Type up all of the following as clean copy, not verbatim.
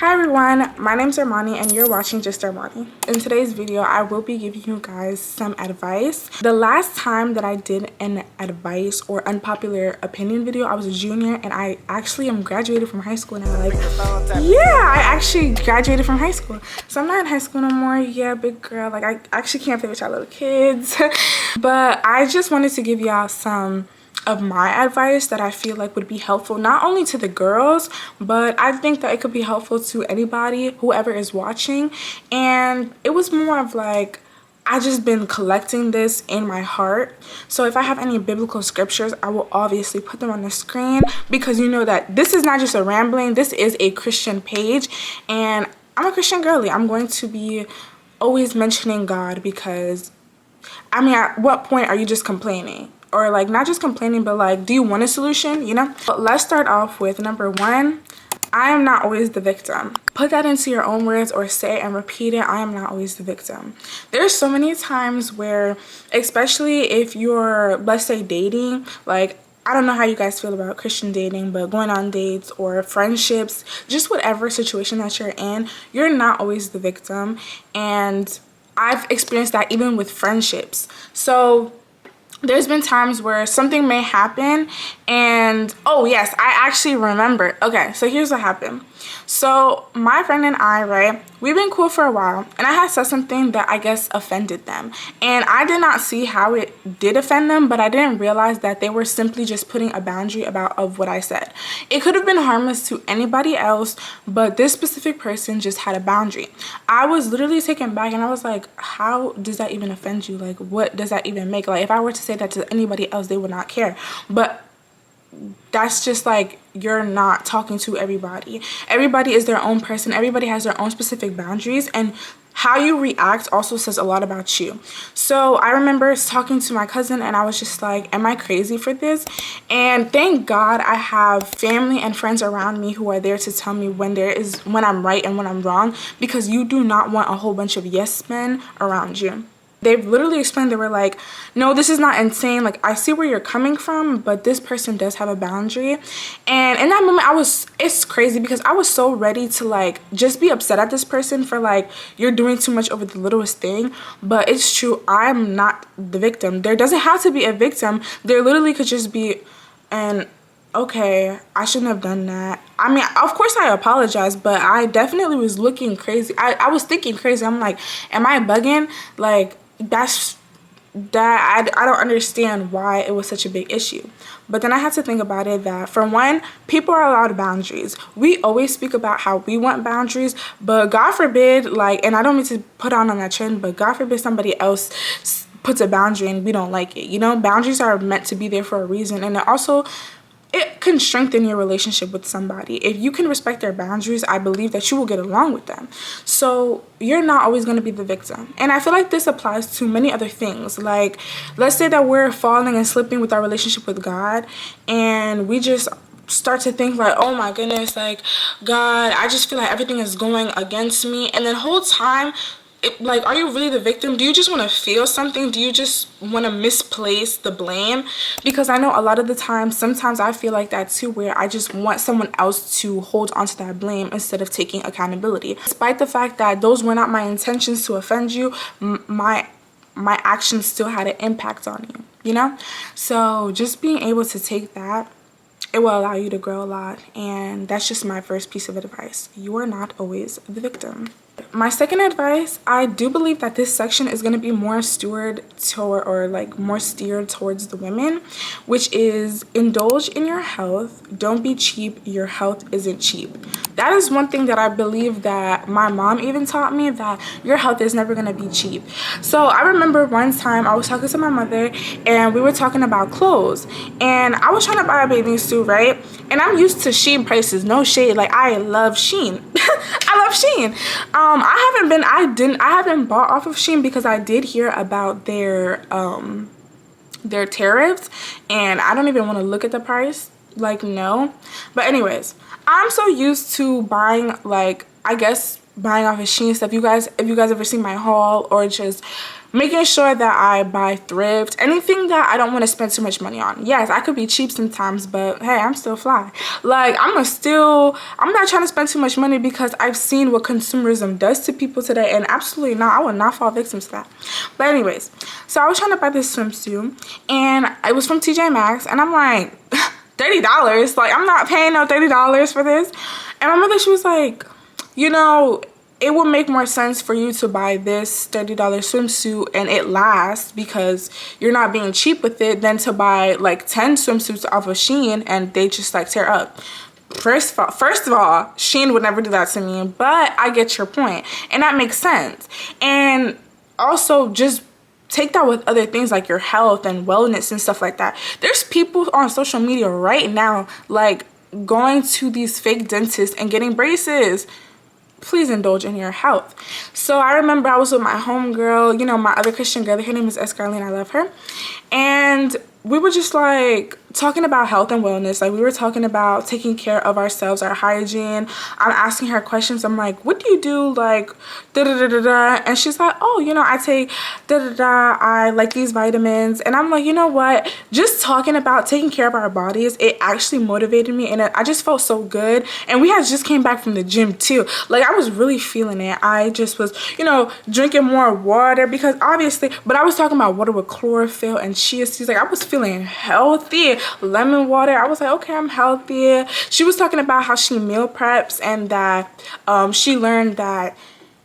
Hi everyone, my name's Armani and you're watching Just Armani. In today's video, I will be giving you guys some advice. The last time that I did an advice or unpopular opinion video, I was a junior and I actually am graduated from high school now. I actually graduated from high school. So I'm not in high school no more. Yeah, big girl. I actually can't play with y'all little kids. But I just wanted to give y'all some of my advice that I feel like would be helpful not only to the girls, but I think that it could be helpful to anybody, whoever is watching. And it was more of like, I just been collecting this in my heart. So if I have any biblical scriptures, I will obviously put them on the screen, because you know that this is not just a rambling, this is a Christian page and I'm a Christian girly. I'm going to be always mentioning God, because I mean, at what point are you just complaining? Or like, not just complaining, but like, do you want a solution, you know? But let's start off with number one. I am not always the victim. Put that into your own words or say and repeat it. I am not always the victim. There's so many times where, especially if you're, let's say, dating, like, I don't know how you guys feel about Christian dating, but going on dates or friendships, just whatever situation that you're in, you're not always the victim. And I've experienced that even with friendships. So there's been times where something may happen and, oh yes, I actually remember. Okay, so here's what happened. So my friend and I, right, we've been cool for a while, and I had said something that I guess offended them. And I did not see how it did offend them, but I didn't realize that they were simply just putting a boundary of what I said. It could have been harmless to anybody else, but this specific person just had a boundary. I was literally taken back, and I was like, how does that even offend you? Like, what does that even make? Like, if I were to say that to anybody else, they would not care. But that's just like, you're not talking to everybody. Everybody is their own person. Everybody has their own specific boundaries, and how you react also says a lot about you. So I remember talking to my cousin and I was just like, am I crazy for this? And thank God I have family and friends around me who are there to tell me when I'm right and when I'm wrong, because you do not want a whole bunch of yes men around you. They've literally explained, they were like, no, this is not insane. Like, I see where you're coming from, but this person does have a boundary. And in that moment, it's crazy, because I was so ready to like just be upset at this person for like, you're doing too much over the littlest thing. But it's true, I'm not the victim. There doesn't have to be a victim. There literally could just be an, okay, I shouldn't have done that. I mean, of course I apologize, but I definitely was looking crazy. I was thinking crazy. I'm like, am I bugging? Like, I don't understand why it was such a big issue. But then I had to think about it that, for one, people are allowed boundaries. We always speak about how we want boundaries, but God forbid, like, and I don't mean to put on that trend, but God forbid somebody else puts a boundary and we don't like it. You know, boundaries are meant to be there for a reason, and it can strengthen your relationship with somebody. If you can respect their boundaries, I believe that you will get along with them. So you're not always going to be the victim. And I feel like this applies to many other things. Like, let's say that we're falling and slipping with our relationship with God, and we just start to think like, oh my goodness, like, God, I just feel like everything is going against me. And the whole time, like, are you really the victim? Do you just want to feel something? Do you just want to misplace the blame? Because I know a lot of the time, sometimes I feel like that too, where I just want someone else to hold onto that blame instead of taking accountability. Despite the fact that those were not my intentions to offend you, my actions still had an impact on you, you know? So just being able to take that, it will allow you to grow a lot. And that's just my first piece of advice. You are not always the victim. My second advice, I do believe that this section is going to be more steered towards the women, which is indulge in your health. Don't be cheap. Your health isn't cheap. That is one thing that I believe that my mom even taught me, that your health is never going to be cheap. So I remember one time I was talking to my mother and we were talking about clothes, and I was trying to buy a bathing suit, right? And I'm used to Shein prices, no shade. Like, I love Shein. I love Shein. I haven't bought off of Shein because I did hear about their tariffs, and I don't even want to look at the price. Like, no. But anyways, I'm so used to buying, like, I guess buying off of Shein stuff. If you guys ever seen my haul, or just making sure that I buy thrift, anything that I don't want to spend too much money on. Yes, I could be cheap sometimes, but hey, I'm still fly. Like, I'm not trying to spend too much money because I've seen what consumerism does to people today, and absolutely not, I would not fall victim to that. But anyways, so I was trying to buy this swimsuit, and it was from TJ Maxx, and I'm like, $30? Like, I'm not paying no $30 for this. And my mother, she was like, you know, it would make more sense for you to buy this $30 swimsuit and it lasts because you're not being cheap with it than to buy like 10 swimsuits off of Shein and they just like tear up. First of all, Shein would never do that to me, but I get your point, and that makes sense. And also, just take that with other things like your health and wellness and stuff like that. There's people on social media right now like going to these fake dentists and getting braces. Please indulge in your health. So I remember I was with my homegirl, you know, my other Christian girl. Her name is Escarlene. I love her. And we were just like talking about health and wellness. Like, we were talking about taking care of ourselves, our hygiene. I'm asking her questions. I'm like, what do you do? Like, da da da da da. And she's like, oh, you know, I take da da da. I like these vitamins. And I'm like, you know what? Just talking about taking care of our bodies, it actually motivated me, and I just felt so good. And we had just came back from the gym too. Like, I was really feeling it. I just was, you know, drinking more water because obviously, but I was talking about water with chlorophyll and chia seeds. Like, I was feeling healthy. Lemon water. I was like, okay, I'm healthy. She was talking about how she meal preps and that she learned that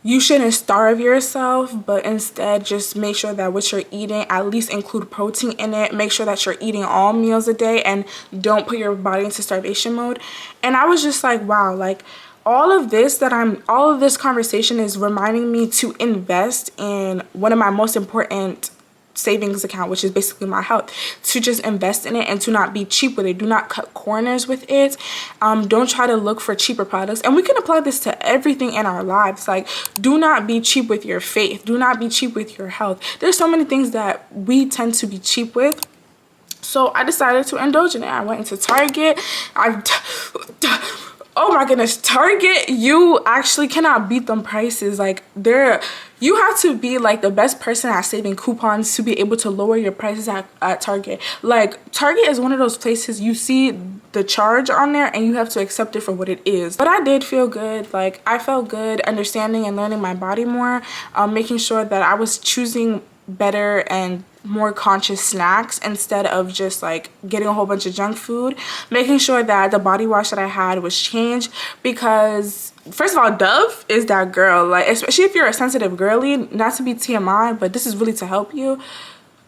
you shouldn't starve yourself, but instead just make sure that what you're eating at least include protein in it. Make sure that you're eating all meals a day and don't put your body into starvation mode. And I was just like, wow, like all of this conversation is reminding me to invest in one of my most important savings account, which is basically my health, to just invest in it and to not be cheap with it. Do not cut corners with it. Don't try to look for cheaper products. And we can apply this to everything in our lives. Like, do not be cheap with your faith. Do not be cheap with your health. There's so many things that we tend to be cheap with. So I decided to indulge in it. I went into Target. Oh my goodness, Target, you actually cannot beat them prices. Like, you have to be like the best person at saving coupons to be able to lower your prices at Target. Like, Target is one of those places you see the charge on there and you have to accept it for what it is. But I did feel good. Like, I felt good understanding and learning my body more, making sure that I was choosing better and more conscious snacks instead of just like getting a whole bunch of junk food, making sure that the body wash that I had was changed, because first of all, Dove is that girl. Like, especially if you're a sensitive girly, not to be TMI, but this is really to help you.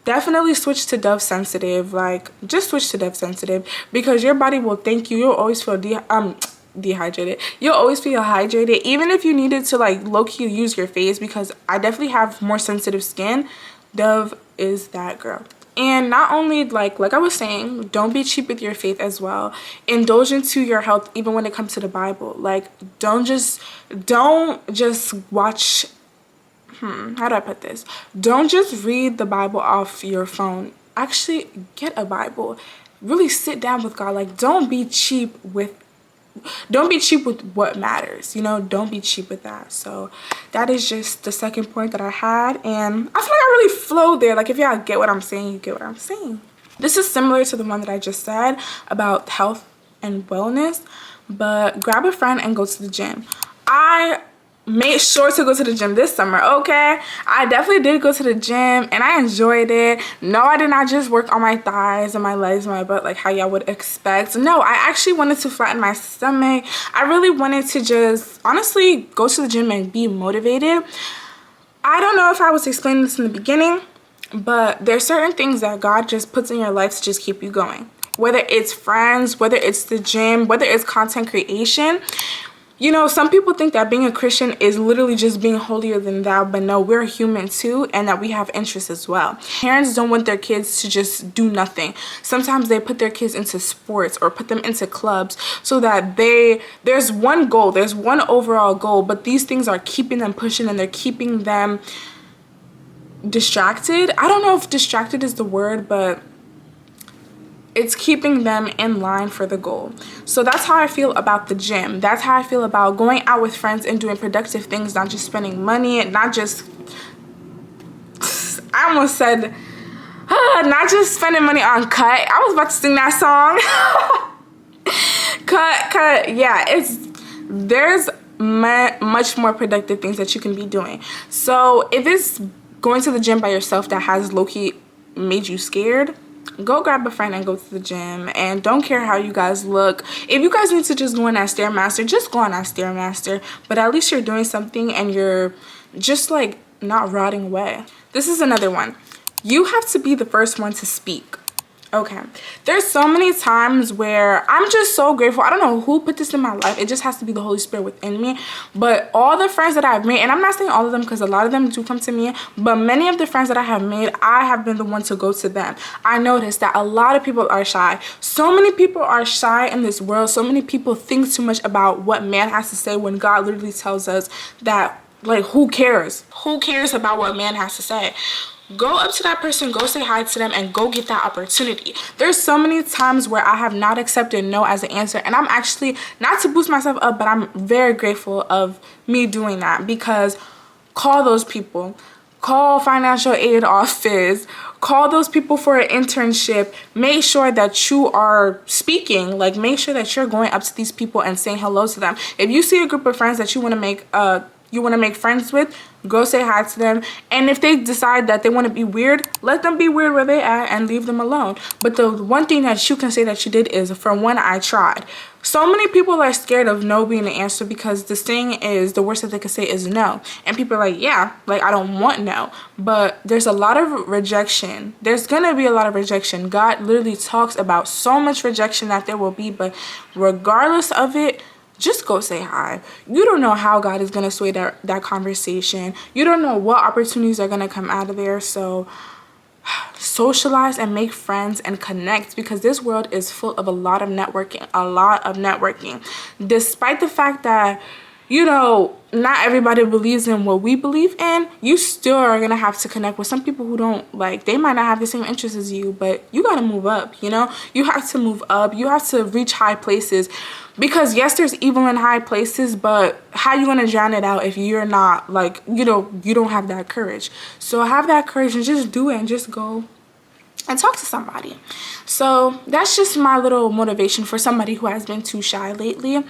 Definitely switch to Dove Sensitive. Like, just switch to Dove Sensitive, because your body will thank you. You'll always feel dehydrated. You'll always feel hydrated, even if you needed to like low-key use your face, because I definitely have more sensitive skin. Dove is that girl. And not only like I was saying, don't be cheap with your faith as well. Indulge into your health even when it comes to the Bible. Like, don't just watch, how do I put this? Don't just read the Bible off your phone. Actually, get a Bible. Really sit down with God. Like, don't be cheap with what matters, you know. Don't be cheap with that. So that is just the second point that I had, and I feel like I really flowed there. Like, if y'all get what I'm saying, you get what I'm saying. This is similar to the one that I just said about health and wellness, but grab a friend and go to the gym. I made sure to go to the gym this summer, okay? I definitely did go to the gym and I enjoyed it. No, I did not just work on my thighs and my legs and my butt like how y'all would expect. No, I actually wanted to flatten my stomach. I really wanted to just honestly go to the gym and be motivated. I don't know if I was explaining this in the beginning, but there's certain things that God just puts in your life to just keep you going. Whether it's friends, whether it's the gym, whether it's content creation. You know, some people think that being a Christian is literally just being holier than thou, but no, we're human too, and that we have interests as well. Parents don't want their kids to just do nothing. Sometimes they put their kids into sports or put them into clubs so that there's one goal, there's one overall goal, but these things are keeping them pushing and they're keeping them distracted. I don't know if distracted is the word, but it's keeping them in line for the goal. So that's how I feel about the gym. That's how I feel about going out with friends and doing productive things, not just spending money, not just, I almost said, not just spending money on cut. I was about to sing that song. cut. Yeah, there's much more productive things that you can be doing. So if it's going to the gym by yourself that has low-key made you scared, go grab a friend and go to the gym, and don't care how you guys look. If you guys need to just go on that Stairmaster, just go on that Stairmaster, but at least you're doing something and you're just like not rotting away. This is another one. You have to be the first one to speak. Okay, there's so many times where I'm just so grateful. I don't know who put this in my life. It just has to be the Holy Spirit within me. But all the friends that I've made, and I'm not saying all of them because a lot of them do come to me, but many of the friends that I have made, I have been the one to go to them. I noticed that a lot of people are shy. So many people are shy in this world. So many people think too much about what man has to say when God literally tells us that, like, who cares? Who cares about what man has to say? Go up to that person, go say hi to them, and go get that opportunity. There's so many times where I have not accepted no as an answer, and I'm actually, not to boost myself up, but I'm very grateful of me doing that, because call those people. Call financial aid office. Call those people for an internship. Make sure that you are speaking. Like, make sure that you're going up to these people and saying hello to them. If you see a group of friends that you want to make friends with, go say hi to them. And if they decide that they want to be weird, let them be weird where they at and leave them alone. But the one thing that you can say that you did is, for one, I tried. So many people are scared of no being the answer, because the thing is, the worst that they could say is no. And people are like, yeah, like, I don't want no. But there's a lot of rejection. There's gonna be a lot of rejection. God literally talks about so much rejection that there will be, but regardless of it, just go say hi. You don't know how God is going to sway that conversation. You don't know what opportunities are going to come out of there. So socialize and make friends and connect, because this world is full of a lot of networking. Despite the fact that, you know, not everybody believes in what we believe in, you still are going to have to connect with some people who don't, like, they might not have the same interests as you, but you got to move up, you know? You have to move up. You have to reach high places, because yes, there's evil in high places, but how you going to drown it out if you're not, like, you know, you don't have that courage? So have that courage and just do it, and just go and talk to somebody. So that's just my little motivation for somebody who has been too shy lately,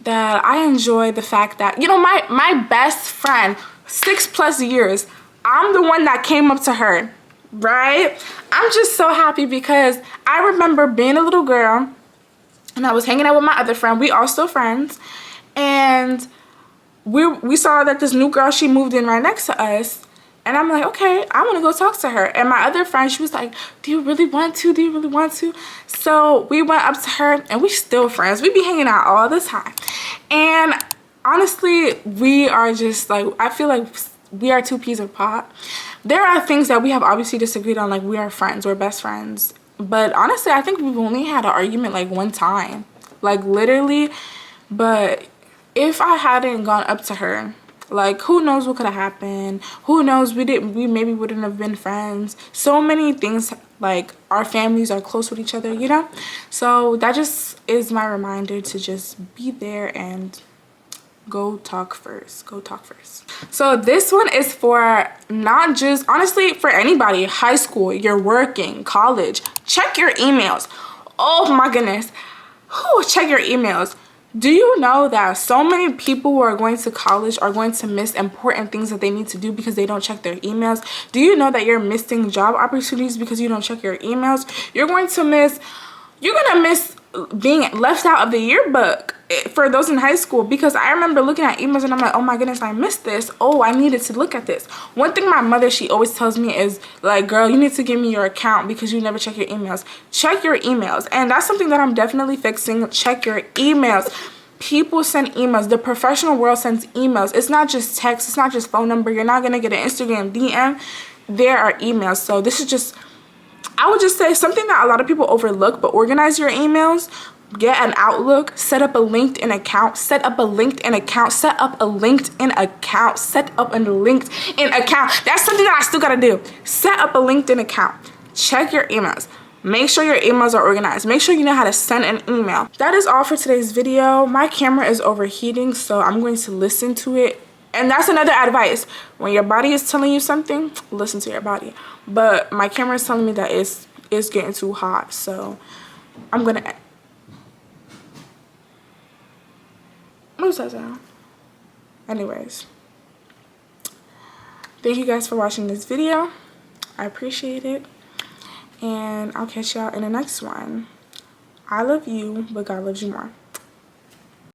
that I enjoy the fact that, you know, my best friend, 6+ years, I'm the one that came up to her, right? I'm just so happy, because I remember being a little girl and I was hanging out with my other friend. We are still friends, and we saw that this new girl, she moved in right next to us. And I'm like, okay, I want to go talk to her. And my other friend, she was like, do you really want to? Do you really want to? So we went up to her, and we still friends. We be hanging out all the time. And honestly, we are just like, I feel like we are two peas of pot. There are things that we have obviously disagreed on, like we are friends, we're best friends. But honestly, I think we've only had an argument like one time, like literally. But if I hadn't gone up to her, like, who knows what could have happened? Who knows? We maybe wouldn't have been friends. So many things, like, our families are close with each other, you know? So that just is my reminder to just be there and go talk first. Go talk first. So this one is for not just, honestly, for anybody. High school, you're working, college. Check your emails. Oh my goodness. Whew, check your emails. Do you know that so many people who are going to college are going to miss important things that they need to do because they don't check their emails? Do you know that you're missing job opportunities because you don't check your emails? You're going to miss being left out of the yearbook for those in high school, because I remember looking at emails and I'm like, oh my goodness, I missed this. Oh, I needed to look at this. One thing my mother, she always tells me is like, girl, you need to give me your account because you never check your emails. Check your emails. And that's something that I'm definitely fixing. Check your emails. People send emails. The professional world sends emails. It's not just text. It's not just phone number. You're not going to get an Instagram DM. There are emails. So this is just, I would just say something that a lot of people overlook, but organize your emails. Get an Outlook, set up a LinkedIn account, set up a LinkedIn account, set up a LinkedIn account, set up a LinkedIn account. That's something that I still gotta do. Set up a LinkedIn account. Check your emails. Make sure your emails are organized. Make sure you know how to send an email. That is all for today's video. My camera is overheating, so I'm going to listen to it And that's another advice. When your body is telling you something, listen to your body. But my camera is telling me that it's getting too hot, so I'm gonna. What was that sound? Anyways, thank you guys for watching this video. I appreciate it, and I'll catch y'all in the next one. I love you, but God loves you more.